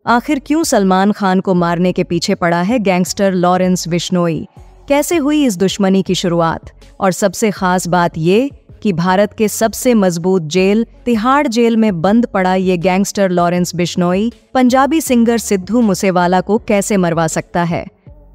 आखिर क्यों सलमान खान को मारने के पीछे पड़ा है गैंगस्टर लॉरेंस बिश्नोई? कैसे हुई इस दुश्मनी की शुरुआत? और सबसे खास बात ये कि भारत के सबसे मजबूत जेल तिहाड़ जेल में बंद पड़ा ये gangster Lawrence Bishnoi Punjabi singer Sidhu Moosewala को कैसे मरवा सकता है?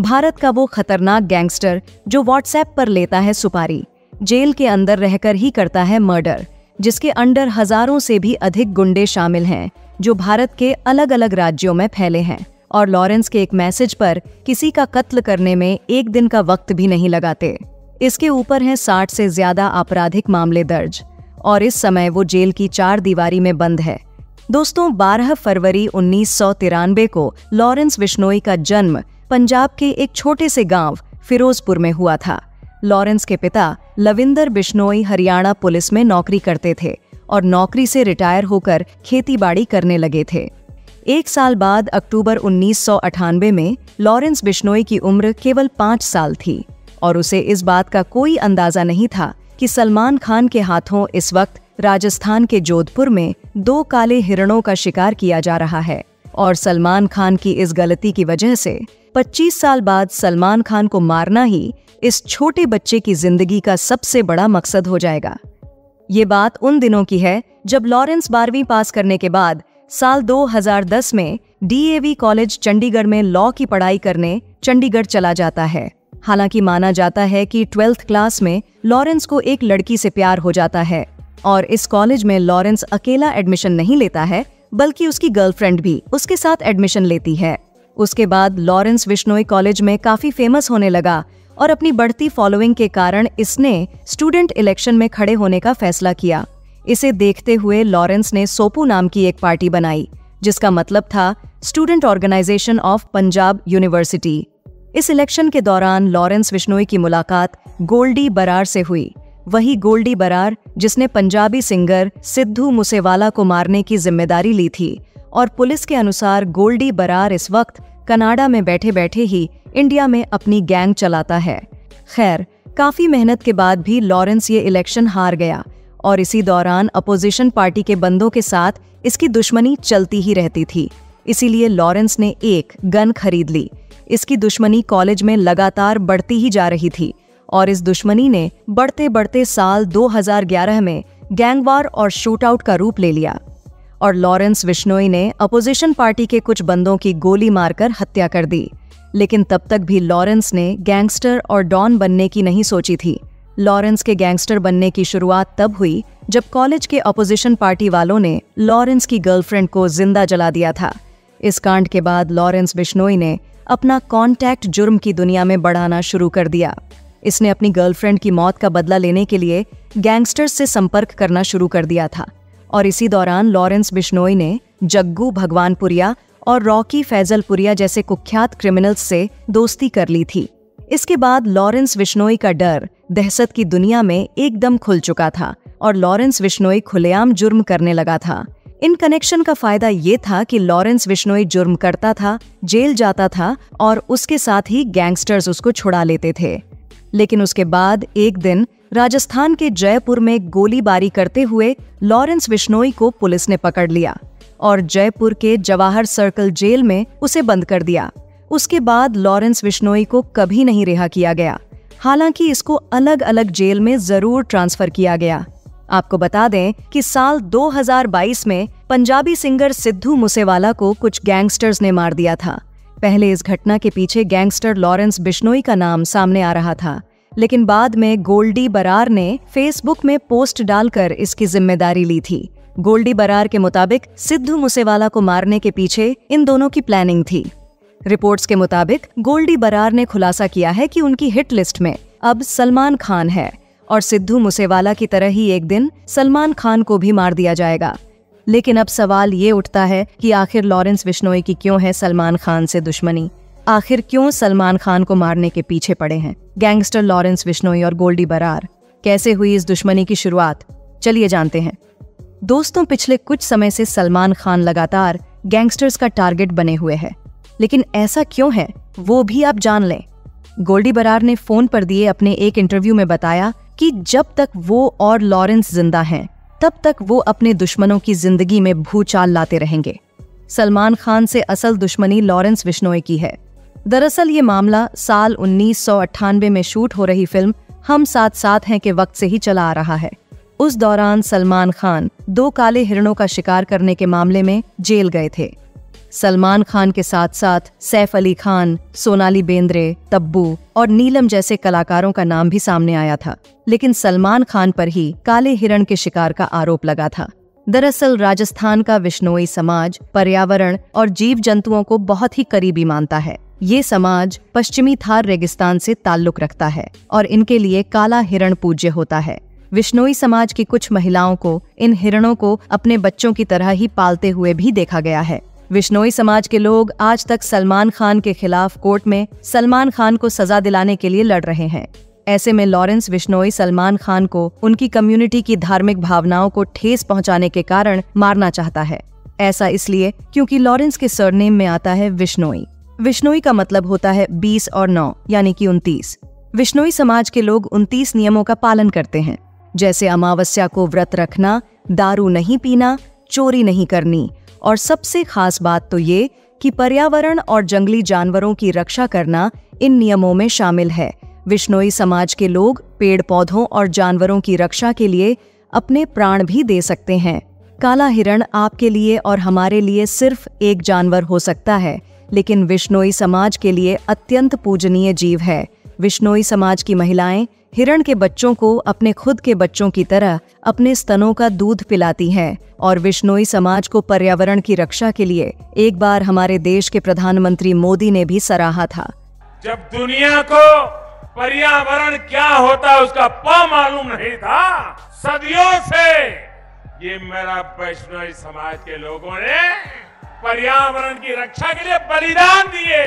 भारत का वो खतरनाक गैंगस्टर जो व्हाट्सएप पर लेता है सुपारी, जेल के अंदर रहकर ही करता है मर्डर, जिसके अंडर हजारों से भी अधिक गुंडे शामिल हैं जो भारत के अलग अलग राज्यों में फैले हैं और लॉरेंस के एक मैसेज पर किसी का कत्ल करने में एक दिन का वक्त भी नहीं लगाते। इसके ऊपर हैं 60 से ज्यादा आपराधिक मामले दर्ज और इस समय वो जेल की 4 दीवारी में बंद है। दोस्तों, 12 फरवरी 1993 को लॉरेंस बिश्नोई का जन्म पंजाब के एक छोटे से गांव फिरोजपुर में हुआ था। लॉरेंस के पिता लविंदर बिश्नोई हरियाणा पुलिस में नौकरी करते थे और नौकरी से रिटायर होकर खेतीबाड़ी करने लगे थे। 1 साल बाद अक्टूबर 1998 में लॉरेंस बिश्नोई की उम्र केवल 5 साल थी और उसे इस बात का कोई अंदाजा नहीं था कि सलमान खान के हाथों इस वक्त राजस्थान के जोधपुर में 2 काले हिरणों का शिकार किया जा रहा है और सलमान खान की इस गलती की वजह से 25 साल बाद सलमान खान को मारना ही इस छोटे बच्चे की जिंदगी का सबसे बड़ा मकसद हो जाएगा। ये बात उन दिनों की है जब लॉरेंस 12वीं पास करने के बाद साल 2010 में DAV कॉलेज चंडीगढ़ में लॉ की पढ़ाई करने चंडीगढ़ चला जाता है। हालांकि माना जाता है कि 12th क्लास में लॉरेंस को एक लड़की से प्यार हो जाता है और इस कॉलेज में लॉरेंस अकेला एडमिशन नहीं लेता है बल्कि उसकी गर्लफ्रेंड भी उसके साथ एडमिशन लेती है। उसके बाद लॉरेंस बिश्नोई कॉलेज में काफी फेमस होने लगा और अपनी बढ़ती फॉलोइंग के कारण इसने स्टूडेंट इलेक्शन में खड़े होने का फैसला किया। इसे देखते हुए लॉरेंस ने सोपू नाम की एक पार्टी बनाई जिसका मतलब था student organisation of Punjab university. इस इलेक्शन के दौरान लॉरेंस बिश्नोई की मुलाकात गोल्डी बरार से हुई, वही गोल्डी बरार जिसने पंजाबी सिंगर सिद्धू मूसेवाला को मारने की जिम्मेदारी ली थी और पुलिस के अनुसार गोल्डी बरार इस वक्त कनाडा में बैठे बैठे ही इंडिया में अपनी गैंग चलाता है। खैर, काफी मेहनत के बाद भी लॉरेंस ये इलेक्शन हार गया और इसी दौरान अपोजिशन पार्टी के बंदों के साथ इसकी दुश्मनी चलती ही रहती थी। इसीलिए लॉरेंस ने एक गन खरीद ली। इसकी दुश्मनी कॉलेज में लगातार बढ़ती ही जा रही थी और इस दुश्मनी ने बढ़ते बढ़ते साल 2011 में गैंगवार और शूटआउट का रूप ले लिया और लॉरेंस बिश्नोई ने अपोजिशन पार्टी के कुछ बंदों की गोली मारकर हत्या कर दी। लेकिन तब तक भी लॉरेंस ने गैंगस्टर और डॉन बनने की नहीं सोची थी। लॉरेंस के गैंगस्टर बनने की शुरुआत तब हुई जब कॉलेज के अपोजिशन पार्टी वालों ने लॉरेंस की गर्लफ्रेंड को जिंदा जला दिया था। इस कांड के बाद लॉरेंस बिश्नोई ने अपना कॉन्टैक्ट जुर्म की दुनिया में बढ़ाना शुरू कर दिया। इसने अपनी गर्लफ्रेंड की मौत का बदला लेने के लिए गैंगस्टर्स से संपर्क करना शुरू कर दिया था और इसी दौरान लॉरेंस बिश्नोई ने जग्गू भगवानपुरिया और रॉकी फैजलपुरिया जैसे कुख्यात क्रिमिनल्स से दोस्ती कर ली थी। इसके बाद लॉरेंस बिश्नोई का डर दहशत की दुनिया में एकदम खुल चुका था और लॉरेंस बिश्नोई खुलेआम जुर्म करने लगा था। इन कनेक्शन का फायदा ये था कि लॉरेंस बिश्नोई जुर्म करता था, जेल जाता था और उसके साथ ही गैंगस्टर्स उसको छुड़ा लेते थे। लेकिन उसके बाद एक दिन राजस्थान के जयपुर में गोलीबारी करते हुए लॉरेंस बिश्नोई को पुलिस ने पकड़ लिया और जयपुर के जवाहर सर्कल जेल में उसे बंद कर दिया। उसके बाद लॉरेंस बिश्नोई को कभी नहीं रिहा किया गया, हालांकि इसको अलग अलग जेल में जरूर ट्रांसफर किया गया। आपको बता दें कि साल 2022 में पंजाबी सिंगर सिद्धू मूसेवाला को कुछ गैंगस्टर्स ने मार दिया था। पहले इस घटना के पीछे गैंगस्टर लॉरेंस बिश्नोई का नाम सामने आ रहा था, लेकिन बाद में गोल्डी बरार ने फेसबुक में पोस्ट डालकर इसकी जिम्मेदारी ली थी। गोल्डी बरार के मुताबिक सिद्धू मूसेवाला को मारने के पीछे इन दोनों की प्लानिंग थी। रिपोर्ट्स के मुताबिक गोल्डी बरार ने खुलासा किया है कि उनकी हिट लिस्ट में अब सलमान खान है और सिद्धू मूसेवाला की तरह ही एक दिन सलमान खान को भी मार दिया जाएगा। लेकिन अब सवाल ये उठता है कि आखिर लॉरेंस बिश्नोई की क्यों है सलमान खान से दुश्मनी? आखिर क्यों सलमान खान को मारने के पीछे पड़े हैं गैंगस्टर लॉरेंस बिश्नोई और गोल्डी बरार? कैसे हुई इस दुश्मनी की शुरुआत? चलिए जानते हैं। दोस्तों, पिछले कुछ समय से सलमान खान लगातार गैंगस्टर्स का टारगेट बने हुए है, लेकिन ऐसा क्यों है वो भी आप जान लें। गोल्डी बरार ने फोन पर दिए अपने एक इंटरव्यू में बताया कि जब तक वो और लॉरेंस जिंदा हैं, तब तक वो अपने दुश्मनों की जिंदगी में भूचाल लाते रहेंगे। सलमान खान से असल दुश्मनी लॉरेंस बिश्नोई की है। दरअसल ये मामला साल 1998 में शूट हो रही फिल्म हम साथ साथ हैं के वक्त से ही चला आ रहा है। उस दौरान सलमान खान 2 काले हिरणों का शिकार करने के मामले में जेल गए थे। सलमान खान के साथ साथ सैफ अली खान, सोनाली बेंद्रे, तब्बू और नीलम जैसे कलाकारों का नाम भी सामने आया था, लेकिन सलमान खान पर ही काले हिरण के शिकार का आरोप लगा था। दरअसल राजस्थान का बिश्नोई समाज पर्यावरण और जीव जंतुओं को बहुत ही करीबी मानता है। ये समाज पश्चिमी थार रेगिस्तान से ताल्लुक रखता है और इनके लिए काला हिरण पूज्य होता है। बिश्नोई समाज की कुछ महिलाओं को इन हिरणों को अपने बच्चों की तरह ही पालते हुए भी देखा गया है। बिश्नोई समाज के लोग आज तक सलमान खान के खिलाफ कोर्ट में सलमान खान को सजा दिलाने के लिए लड़ रहे हैं। ऐसे में लॉरेंस बिश्नोई सलमान खान को उनकी कम्युनिटी की धार्मिक भावनाओं को ठेस पहुंचाने के कारण मारना चाहता है। ऐसा इसलिए क्योंकि लॉरेंस के सरनेम में आता है बिश्नोई। बिश्नोई का मतलब होता है 20 और 9 यानी कि 29। बिश्नोई समाज के लोग 29 नियमों का पालन करते हैं, जैसे अमावस्या को व्रत रखना, दारू नहीं पीना, चोरी नहीं करनी और सबसे खास बात तो ये कि पर्यावरण और जंगली जानवरों की रक्षा करना इन नियमों में शामिल है। बिश्नोई समाज के लोग पेड़ पौधों और जानवरों की रक्षा के लिए अपने प्राण भी दे सकते हैं। काला हिरण आपके लिए और हमारे लिए सिर्फ एक जानवर हो सकता है, लेकिन बिश्नोई समाज के लिए अत्यंत पूजनीय जीव है। बिश्नोई समाज की महिलाएं हिरण के बच्चों को अपने खुद के बच्चों की तरह अपने स्तनों का दूध पिलाती हैं और बिश्नोई समाज को पर्यावरण की रक्षा के लिए एक बार हमारे देश के प्रधानमंत्री मोदी ने भी सराहा था। जब दुनिया को पर्यावरण क्या होता है उसका मालूम नहीं था, सदियों से ये मेरा बिश्नोई समाज के लोगों ने पर्यावरण की रक्षा के लिए बलिदान दिए।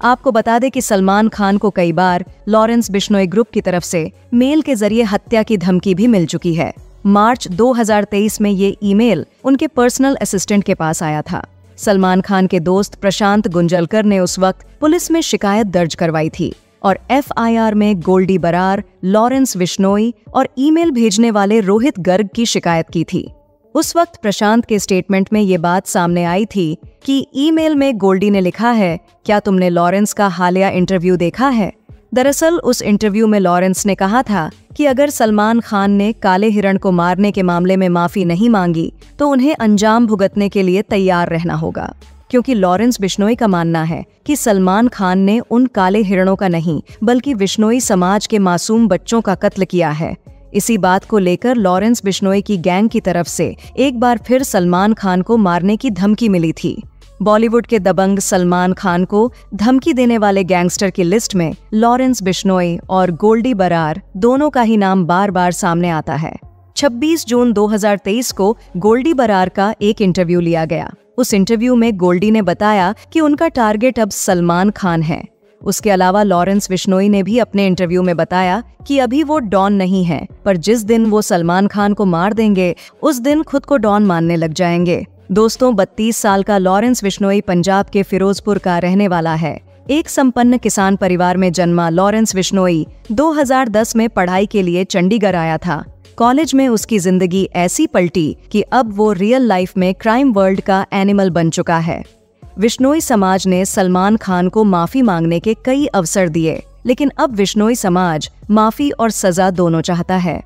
आपको बता दें कि सलमान खान को कई बार लॉरेंस बिश्नोई ग्रुप की तरफ से मेल के जरिए हत्या की धमकी भी मिल चुकी है। मार्च 2023 में ये ईमेल उनके पर्सनल असिस्टेंट के पास आया था। सलमान खान के दोस्त प्रशांत गुंजलकर ने उस वक्त पुलिस में शिकायत दर्ज करवाई थी और एफआईआर में गोल्डी बरार, लॉरेंस बिश्नोई और ईमेल भेजने वाले रोहित गर्ग की शिकायत की थी। उस वक्त प्रशांत के स्टेटमेंट में ये बात सामने आई थी कि ईमेल में गोल्डी ने लिखा है, क्या तुमने लॉरेंस का हालिया इंटरव्यू देखा है? दरअसल उस इंटरव्यू में लॉरेंस ने कहा था कि अगर सलमान खान ने काले हिरण को मारने के मामले में माफी नहीं मांगी तो उन्हें अंजाम भुगतने के लिए तैयार रहना होगा, क्योंकि लॉरेंस बिश्नोई का मानना है कि सलमान खान ने उन काले हिरणों का नहीं बल्कि बिश्नोई समाज के मासूम बच्चों का कत्ल किया है। इसी बात को लेकर लॉरेंस बिश्नोई की गैंग की तरफ से एक बार फिर सलमान खान को मारने की धमकी मिली थी। बॉलीवुड के दबंग सलमान खान को धमकी देने वाले गैंगस्टर की लिस्ट में लॉरेंस बिश्नोई और गोल्डी बरार दोनों का ही नाम बार बार सामने आता है। 26 जून 2023 को गोल्डी बरार का एक इंटरव्यू लिया गया। उस इंटरव्यू में गोल्डी ने बताया कि उनका टारगेट अब सलमान खान है। उसके अलावा लॉरेंस बिश्नोई ने भी अपने इंटरव्यू में बताया कि अभी वो डॉन नहीं है, पर जिस दिन वो सलमान खान को मार देंगे उस दिन खुद को डॉन मानने लग जाएंगे। दोस्तों, 32 साल का लॉरेंस बिश्नोई पंजाब के फिरोजपुर का रहने वाला है। एक संपन्न किसान परिवार में जन्मा लॉरेंस बिश्नोई 2010 में पढ़ाई के लिए चंडीगढ़ आया था। कॉलेज में उसकी जिंदगी ऐसी पलटी कि अब वो रियल लाइफ में क्राइम वर्ल्ड का एनिमल बन चुका है। बिश्नोई समाज ने सलमान खान को माफी मांगने के कई अवसर दिए, लेकिन अब बिश्नोई समाज माफी और सजा दोनों चाहता है।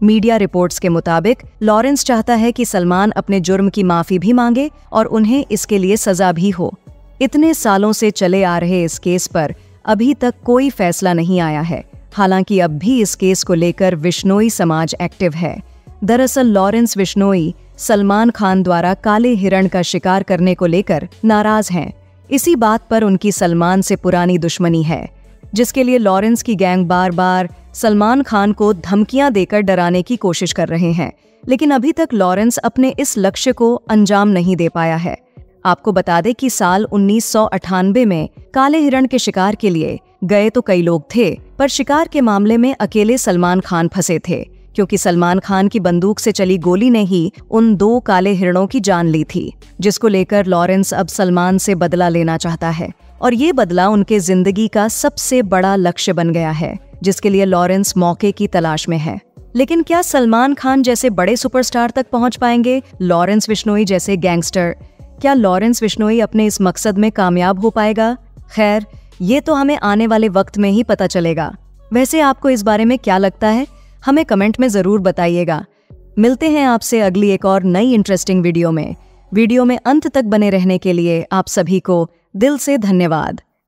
मीडिया रिपोर्ट्स के मुताबिक लॉरेंस चाहता है कि सलमान अपने जुर्म की माफी भी मांगे और उन्हें इसके लिए सजा भी हो। इतने सालों से चले आ रहे इस केस पर अभी तक कोई फैसला नहीं आया है। हालांकि अब भी इस केस को लेकर बिश्नोई समाज एक्टिव है। दरअसल लॉरेंस बिश्नोई सलमान खान द्वारा काले हिरण का शिकार करने को लेकर नाराज हैं। इसी बात पर उनकी सलमान से पुरानी दुश्मनी है, जिसके लिए लॉरेंस की गैंग बार बार सलमान खान को धमकियां देकर डराने की कोशिश कर रहे हैं, लेकिन अभी तक लॉरेंस अपने इस लक्ष्य को अंजाम नहीं दे पाया है। आपको बता दें कि साल 1998 में काले हिरण के शिकार के लिए गए तो कई लोग थे, पर शिकार के मामले में अकेले सलमान खान फंसे थे, क्योंकि सलमान खान की बंदूक से चली गोली ने ही उन 2 काले हिरणों की जान ली थी, जिसको लेकर लॉरेंस अब सलमान से बदला लेना चाहता है और ये बदला उनके जिंदगी का सबसे बड़ा लक्ष्य बन गया है, जिसके लिए लॉरेंस मौके की तलाश में है। लेकिन क्या सलमान खान जैसे बड़े सुपरस्टार तक पहुंच पाएंगे लॉरेंस बिश्नोई जैसे गैंगस्टर? क्या लॉरेंस बिश्नोई अपने इस मकसद में कामयाब हो पाएगा? खैर, ये तो हमें आने वाले वक्त में ही पता चलेगा। वैसे आपको इस बारे में क्या लगता है? हमें कमेंट में ज़रूर बताइएगा। मिलते हैं आपसे अगली एक और नई इंटरेस्टिंग वीडियो में। वीडियो में अंत तक बने रहने के लिए आप सभी को दिल से धन्यवाद।